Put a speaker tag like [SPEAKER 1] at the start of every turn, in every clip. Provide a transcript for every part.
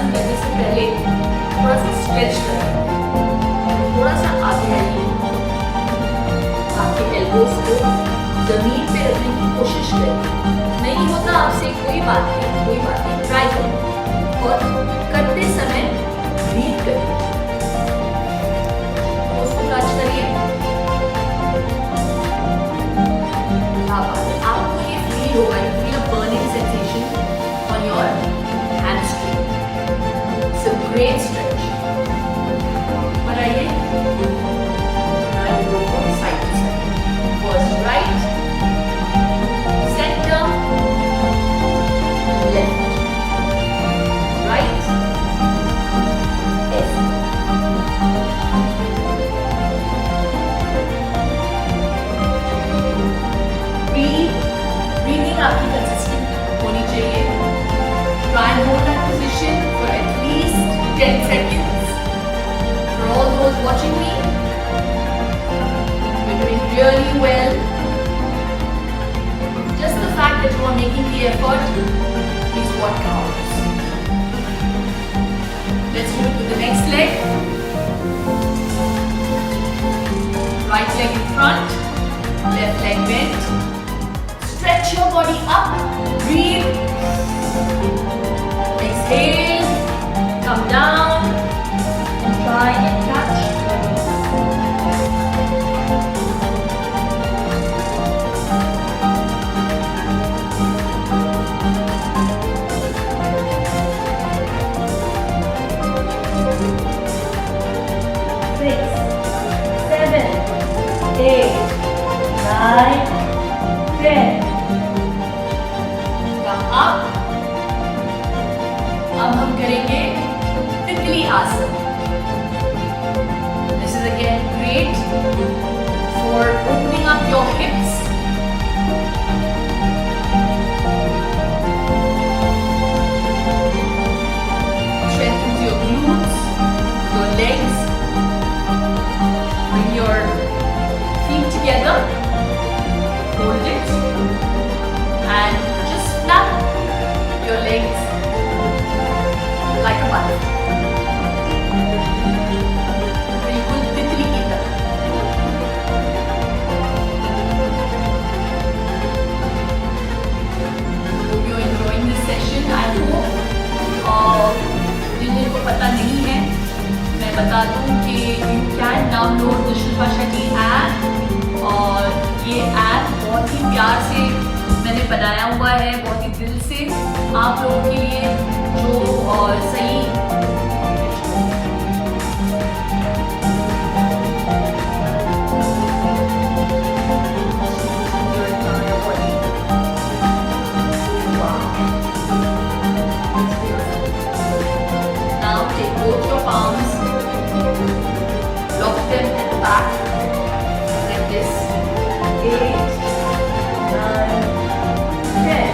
[SPEAKER 1] आसन करने से पहले थोड़ा सा स्ट्रेच करें, थोड़ा सा आगे आइए, आपके एल्बोज को जमीन पे रखने की कोशिश करें। नहीं होता आपसे कोई बात नहीं, ट्राई करें और करते समय ब्रीथ करिए, उसको टच करिए। आपको ये फील होगा, you feel a burning sensation on your hamstring. It's a great stretch. ऊपर आइए, side to side, first right, centre, left, right, left. Breathing आपकी कंसिस्टेंट होनी चाहिए। Try and hold that position for at least 10 seconds. For all those watching me, you're doing really well. Just the fact that you are making the effort is what counts. Let's move to the next leg. Right leg in front, left leg bent. Stretch your body up, breathe. Exhale, come down and try and catch. 6, 7, 8, 9, 10. Come up. अब हम करेंगे तितली आसन। This is again great for opening up your hips. Strengthens your glutes, your legs. Bring your feet together, hold it, and just flap your legs like a button. बिल्कुल तितली की तरह। Hope you're enjoying this session. I hope. जिन को पता नहीं है, मैं बता दूं कि you can download the Shilpa Shetty app, और ये ऐप बहुत ही प्यार से मैंने बनाया हुआ है, बहुत ही दिल से आप लोगों के लिए, जो सही Now take both your palms, lock them at the back like this. 8, 9, 10.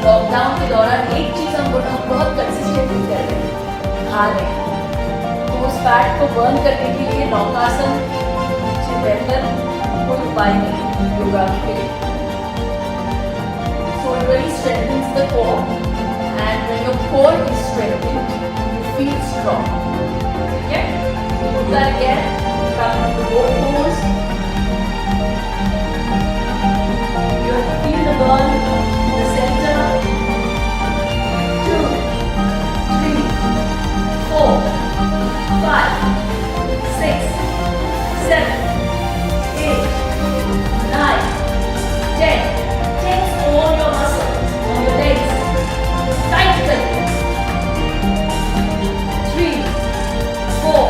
[SPEAKER 1] Lockdown के दौरान एक चीज हम बहुत कंसिस्टेंटली कर रहे हैं, खा रहे हैं, तो उस फैट को बर्न करने के लिए नौकासन से बेहतर कोई उपाय नहीं योगा के लिए। really strengthens the core, and when your core is strengthened, you feel strong. Okay? Do that again. Come to both toes. You have to feel the burn in the center. 2, 3, 4, 5, 6, 7, 8, 9, 10. Tense all your muscles on your legs. Tighten. 3, 4,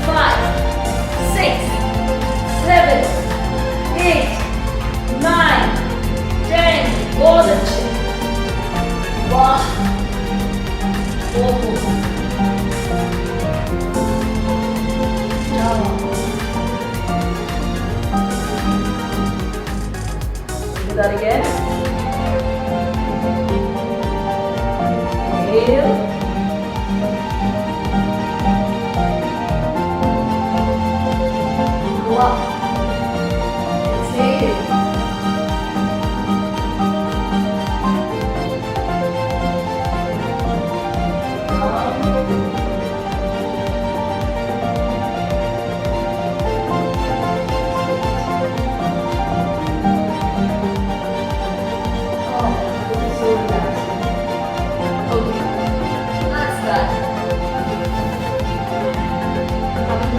[SPEAKER 1] 5, 6, 7, 8, 9, 10. बहुत अच्छे. वाह. ओहो. जाओ. Do that again. Inhale. Go up. Exhale.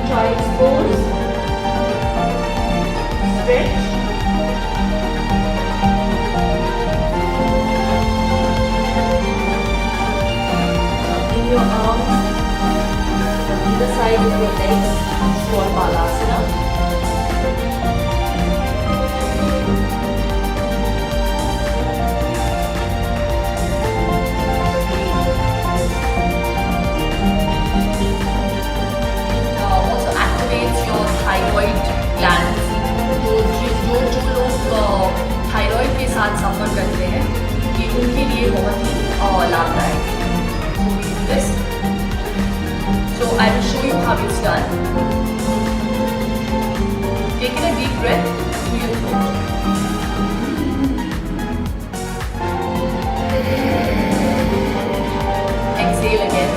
[SPEAKER 1] Child's pose. Stretch. Bring your arms on either side of your legs. Swan Balasana. Thyroid gland जो लोग thyroid के साथ सफ़र करते हैं ये उनके लिए बहुत ही लाभदायक है. So I will show you how it's done. Take in a deep breath through your throat. Exhale again.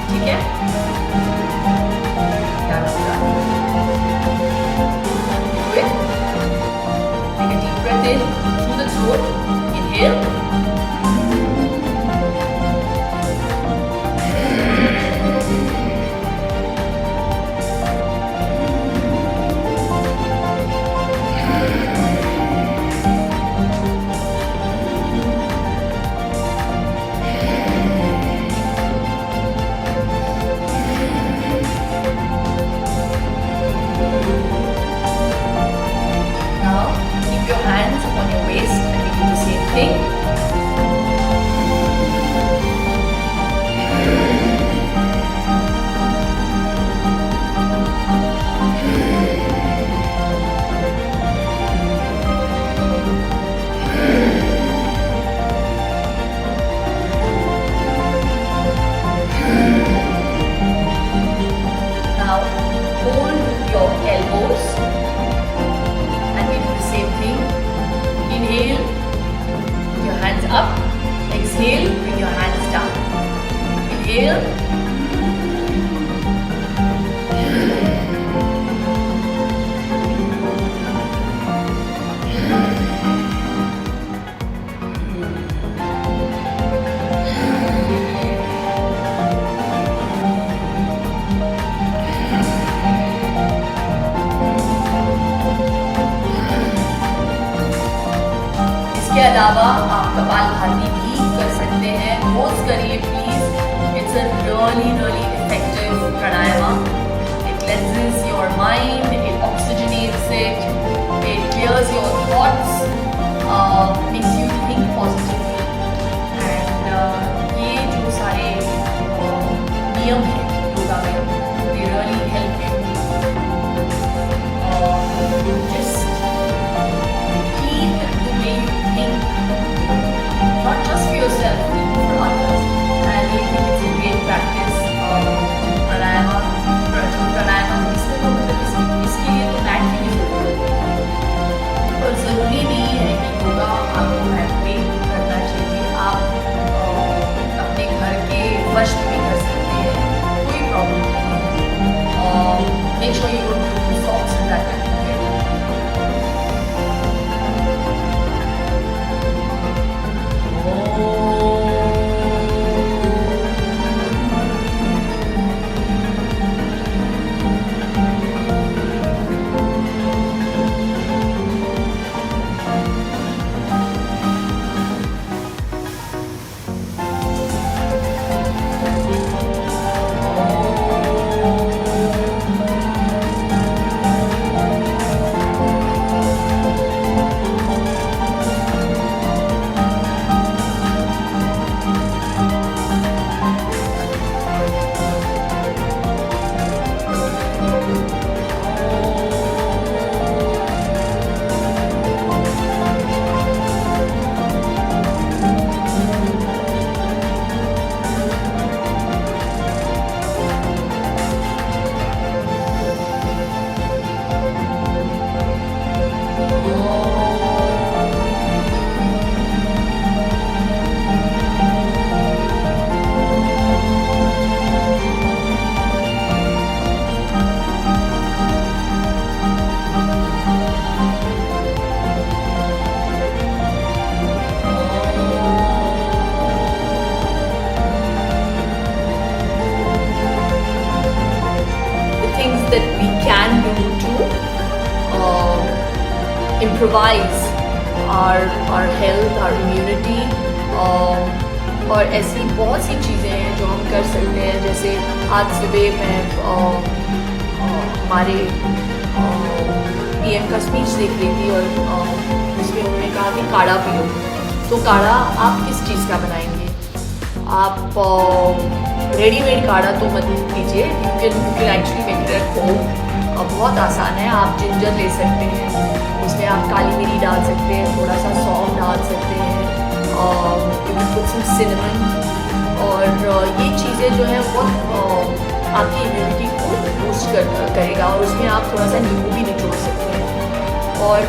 [SPEAKER 1] ठीक है? Take a deep breath in through the throat. Inhale. इसके अलावा आप कपालभाति भी कर सकते हैं. रोज करिए please. It's a really effective pranayama. It cleanses your mind, it oxygenates it, it clears your thoughts, makes you think positively. And ये जो सारे नियम हैं योगा में, they really help you. Just keep the way you think, not just for yourself, for others. And I think it's a great practice. Pranayama, इसमें तो मतलब इसके लिए तो मैट की भी जरूरत है. पर ज़रूरी नहीं है कि yoga make sure you don't put the socks in that time. That we can do to improvise our health, our immunity, और ऐसी बहुत सी चीज़ें हैं जो हम कर सकते हैं. जैसे आज सुबह मैं हमारे PM का स्पीच देख रही थी और उसमें उन्होंने कहा कि काढ़ा पियो. तो काढ़ा आप किस चीज़ का बनाएंगे? आप रेडीमेड काढ़ा तो मत लीजिए. You can actually make it at home. बहुत आसान है. आप जिंजर ले सकते हैं, उसमें आप काली मिरी डाल सकते हैं, थोड़ा सा सौंफ डाल सकते हैं, कुछ सिनेमन. और ये चीज़ें जो है बहुत आपकी इम्यूनिटी को बूस्ट करेगा. और उसमें आप थोड़ा सा नींबू भी निचोड़ सकते हैं और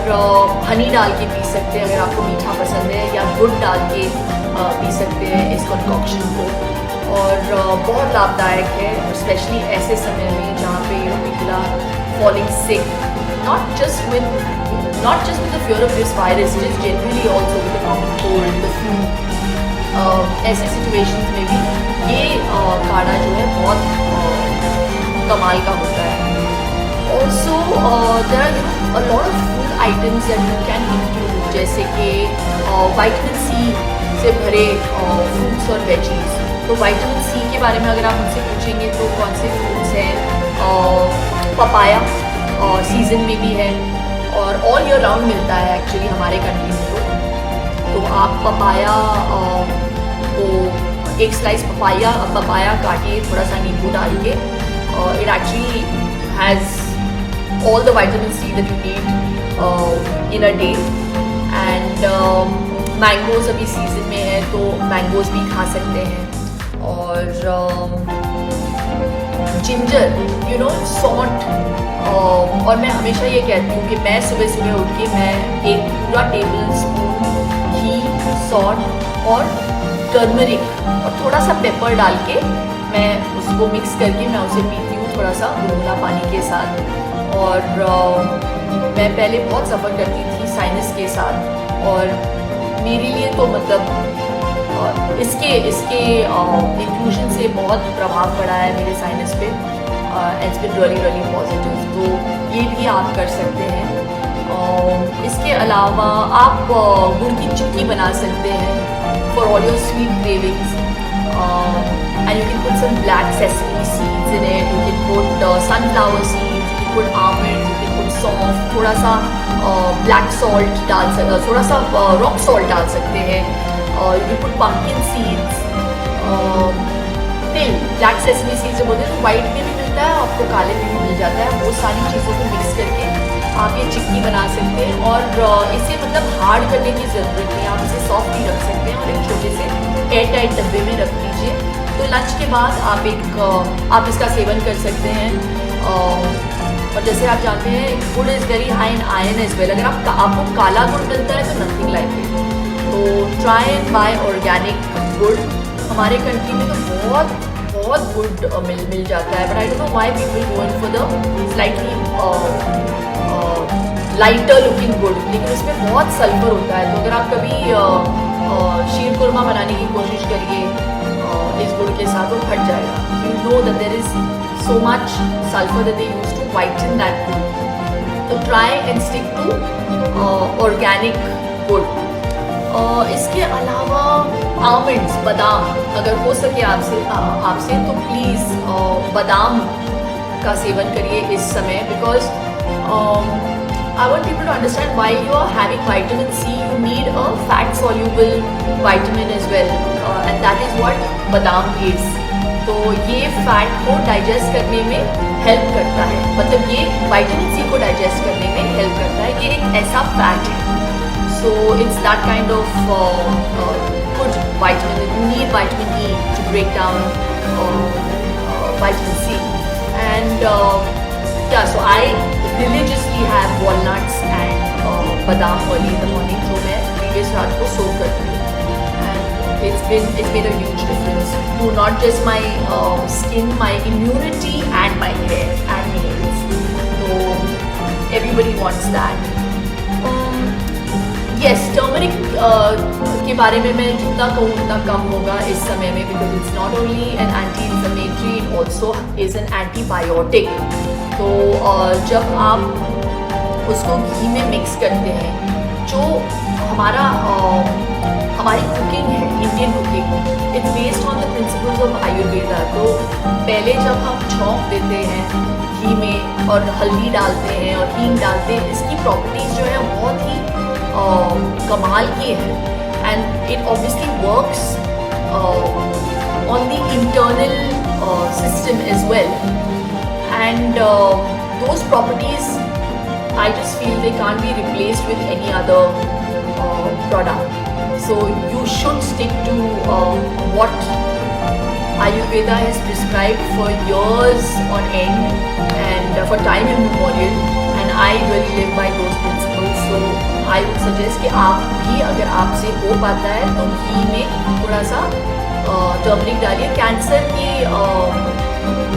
[SPEAKER 1] हनी डाल के पी सकते हैं अगर आपको मीठा पसंद है, या गुड़ डाल के पी सकते हैं इस कंकॉक्शन को. और बहुत लाभदायक है, स्पेशली ऐसे समय में जहाँ पे people are falling sick, not just with the fear of this virus, just generally also with the common cold, the flu. ऐसे situations में भी ये काढ़ा जो है बहुत कमाल का होता है. Also there are a lot of food items that you can include, जैसे कि vitamin C से भरे fruits और veggies. तो विटामिन C के बारे में अगर आप मुझसे पूछेंगे तो कौन से फ्रूट्स हैं? पपाया सीज़न में भी है और ऑल ईयर राउंड मिलता है एक्चुअली हमारे कंट्री में. तो आप पपाया को एक स्लाइस पपाया काटिए, थोड़ा सा नींबू डाल के. It actually has all the vitamin C that you need in a day. And mangoes अभी सीज़न में है तो मैंगोज़ भी खा सकते हैं. और जिंजर, सॉल्ट. और मैं हमेशा ये कहती हूँ कि मैं सुबह सुबह उठ के मैं एक पूरा टेबल स्पून घी, सॉल्ट और टर्मरिक और थोड़ा सा पेपर डाल के मैं उसको मिक्स करके मैं उसे पीती हूँ थोड़ा सा गुनगुना पानी के साथ. और मैं पहले बहुत सफ़र करती थी साइनस के साथ और मेरे लिए तो मतलब इसके इंक्लूजन से बहुत प्रभाव पड़ा है मेरे साइनस पे. It's been really positive. तो ये भी आप कर सकते हैं. इसके अलावा आप गुड़ की चिक्की बना सकते हैं for all your sweet cravings. And you can put some black sesame seeds in it. You can put sunflower seeds, you can put almonds, you can put saunf, थोड़ा सा ब्लैक सॉल्ट डाल सकते, थोड़ा सा रॉक सॉल्ट डाल सकते हैं. You put pumpkin seeds, तिल, ब्लैक सेसमी सीड्स जो बोलते हैं, तो वाइट में भी मिलता है आपको, काले में भी मिल जाता है. वो सारी चीज़ों को मिक्स करके आप ये चिक्की बना सकते हैं. और इसे मतलब हार्ड करने की ज़रूरत नहीं, आप इसे सॉफ्ट ही रख सकते हैं और एक छोटे से एयर टाइट डब्बे में रख लीजिए. तो लंच के बाद आप इसका सेवन कर सकते हैं. और जैसे आप जानते हैं gur is very high in iron as well. अगर आपको काला गुड़ मिलता है तो नथिंग लाइक इट. तो try and buy organic gur. हमारे कंट्री में तो बहुत बहुत गुड मिल जाता है, but I don't know why people go in for the slightly lighter looking गुड़, लेकिन उसमें बहुत सल्फर होता है। तो अगर आप कभी शीर कुरमा बनाने की कोशिश करिए इस गुड़ के साथ, तो फट जाएगा। You know that there is so much sulphur that they use to whiten that gur. तो try and stick to organic gur. इसके अलावा आमंड्स, बादाम, अगर हो सके आपसे तो प्लीज़ बादाम का सेवन करिए इस समय, because I want people to understand while you are having vitamin C, you need a fat soluble vitamin as well, and that is what बादाम is. तो ये फैट को डाइजेस्ट करने में हेल्प करता है, मतलब ये विटामिन सी को डाइजेस्ट करने में हेल्प करता है। ये एक ऐसा फैट है, so it's that kind of good vitamin. You need vitamin E to break down vitamin C, and yeah, so I religiously have walnuts and badam early in the morning, जो मैं previous रात को soak करती हूँ, and it's made a huge difference to not just my skin, my immunity and my hair and nails. So everybody wants that. Yes, turmeric के बारे में मैं जितना कहूँ उतना कम होगा इस समय में, because it's not only an anti inflammatory, it also is an antibiotic. तो जब आप उसको घी में मिक्स करते हैं, जो हमारी कुकिंग है, Indian cooking, it's based on the principles of Ayurveda. तो पहले जब हम छौंक देते हैं घी में और हल्दी डालते हैं और हींग डालते हैं, इसकी प्रॉपर्टीज़ जो है बहुत ही कमाल की है, and it obviously works on the internal system as well, and those properties I just feel they can't be replaced with any other product. So you should stick to what Ayurveda has prescribed for years on end and for time immemorial, and I really live by those principles. So I would suggest कि आप भी अगर आपसे हो पाता है तो घी में थोड़ा सा टर्मरिक डालिए। कैंसर की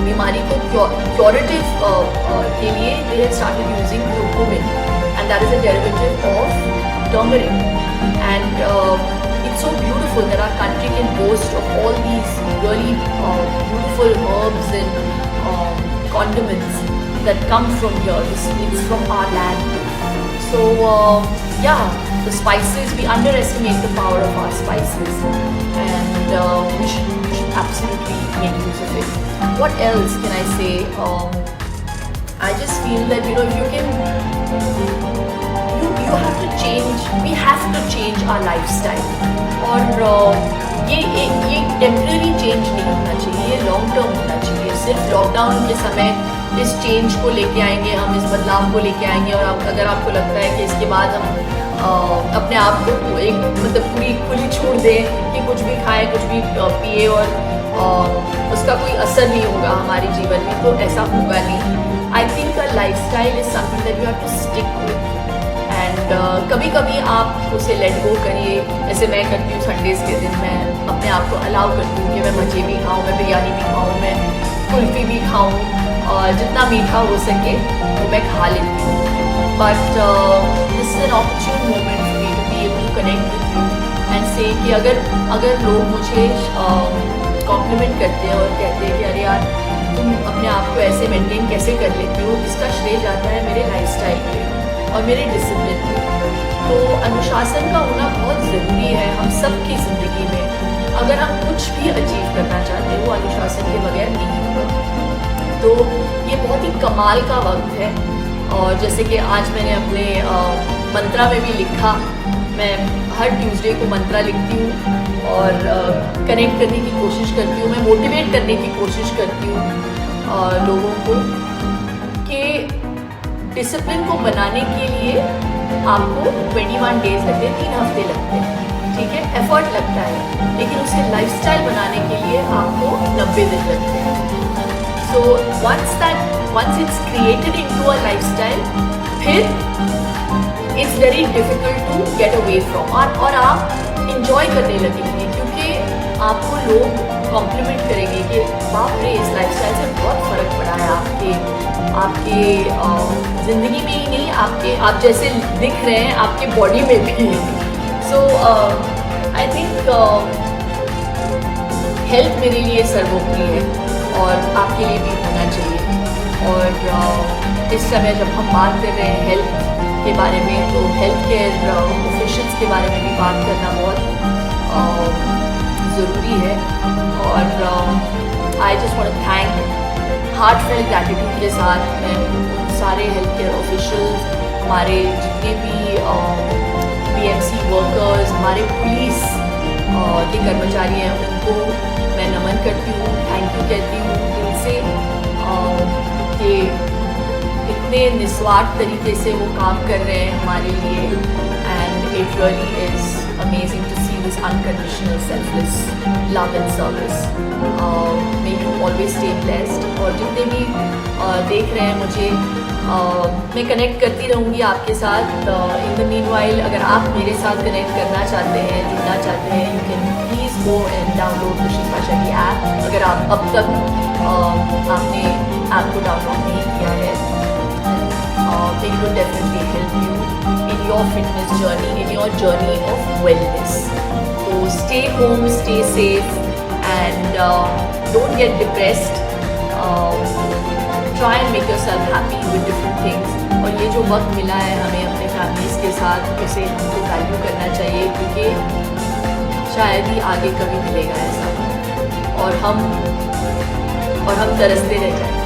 [SPEAKER 1] बीमारी को क्योरेटिव के लिए they have started using curcumin, and that is a derivative of turmeric, and it's so beautiful that our country can boast of all these really beautiful herbs and condiments that come from here. It's from our land. So yeah, the spices, we underestimate the power of our spices, and we should absolutely make use of it. What else can I say? I just feel that, you know, if you can, you have to change, we have to change our lifestyle. और ये temporary change नहीं होना चाहिए, ये long term होना चाहिए। सिर्फ lockdown के समय इस चेंज को लेके आएंगे हम, इस बदलाव को लेके आएंगे, और अगर आपको लगता है कि इसके बाद हम अपने आप को एक मतलब पूरी खुली छूट दें कि कुछ भी खाएं, कुछ भी पिए और उसका कोई असर नहीं होगा हमारे जीवन में, तो ऐसा होगा नहीं। I think a lifestyle is something that you have to stick with, and कभी कभी आप उसे लेट गो करिए। जैसे मैं करती हूँ, संडेज़ के दिन मैं अपने आप को अलाउ करती हूँ कि मैं भजे भी खाऊँ, मैं बिरयानी भी खाऊँ, मैं कुल्फ़ी भी खाऊँ, और जितना मीठा हो सके वो मैं खा लेती हूँ। But this is an opportune moment for me to be able to connect with you and say कि अगर लोग मुझे कॉम्प्लीमेंट करते हैं और कहते हैं कि अरे यार तुम अपने आप को ऐसे मेंटेन कैसे कर लेती हो, इसका श्रेय जाता है मेरे लाइफस्टाइल पे और मेरे डिसिप्लिन पे। तो अनुशासन का होना बहुत ज़रूरी है हम सब की ज़िंदगी में। अगर हम कुछ भी अचीव करना चाहते हैं वो अनुशासन के बगैर नहीं होगा। तो ये बहुत ही कमाल का वक्त है, और जैसे कि आज मैंने अपने मंत्रा में भी लिखा, मैं हर ट्यूसडे को मंत्रा लिखती हूँ और कनेक्ट करने की कोशिश करती हूँ, मैं मोटिवेट करने की कोशिश करती हूँ लोगों को कि डिसिप्लिन को बनाने के लिए आपको 21 डेज लगते हैं, 3 हफ्ते लगते हैं, ठीक है, एफर्ट लगता है, लेकिन उसे लाइफस्टाइल बनाने के लिए आपको 90 दिन लगते हैं। सो once it's created into a lifestyle, फिर it's very difficult to get away from, और आप enjoy करने लगेंगे, क्योंकि आपको लोग कॉम्प्लीमेंट करेंगे कि बाप रे, इस लाइफस्टाइल से बहुत फ़र्क पड़ा है आपके ज़िंदगी में ही नहीं, आप जैसे दिख रहे हैं आपके बॉडी में भी। सो आई थिंक हेल्थ मेरे लिए सर्वोपरि है और आपके लिए भी होना चाहिए। और इस समय जब हम बात कर रहे हैं हेल्थ के बारे में, तो हेल्थ केयर प्रोफेशंस के बारे में भी बात करना बहुत ज़रूरी है। और I just want to thank heartfelt gratitude के साथ मैं उन सारे हेल्थ केयर ऑफिशियल्स, हमारे जितने भी बीएमसी वर्कर्स, हमारे पुलिस के कर्मचारी हैं, उनको मैं नमन करती हूँ, थैंक यू कहती हूँ दिल से कि इतने निस्वार्थ तरीके से वो काम कर रहे हैं हमारे लिए। And it really is amazing to see this unconditional selfless love and service. May you always stay blessed. और जितने भी देख रहे हैं मुझे, मैं कनेक्ट करती रहूँगी आपके साथ। इन द मीनवाइल अगर आप मेरे साथ कनेक्ट करना चाहते हैं, जुड़ना चाहते हैं, you can please go and download the Shilpa Shetty app. अगर आप अब तक आपने ऐप को डाउनलोड नहीं किया है, it will definitely help you in your fitness journey, in your journey of wellness. So stay home, stay safe, and don't get depressed. Try and make yourself happy with different things. और ये जो वक्त मिला है हमें अपने families के साथ, उसे हमको वैल्यू करना चाहिए, क्योंकि शायद ही आगे कभी मिलेगा ऐसा, और हम तरसते रह जाएंगे।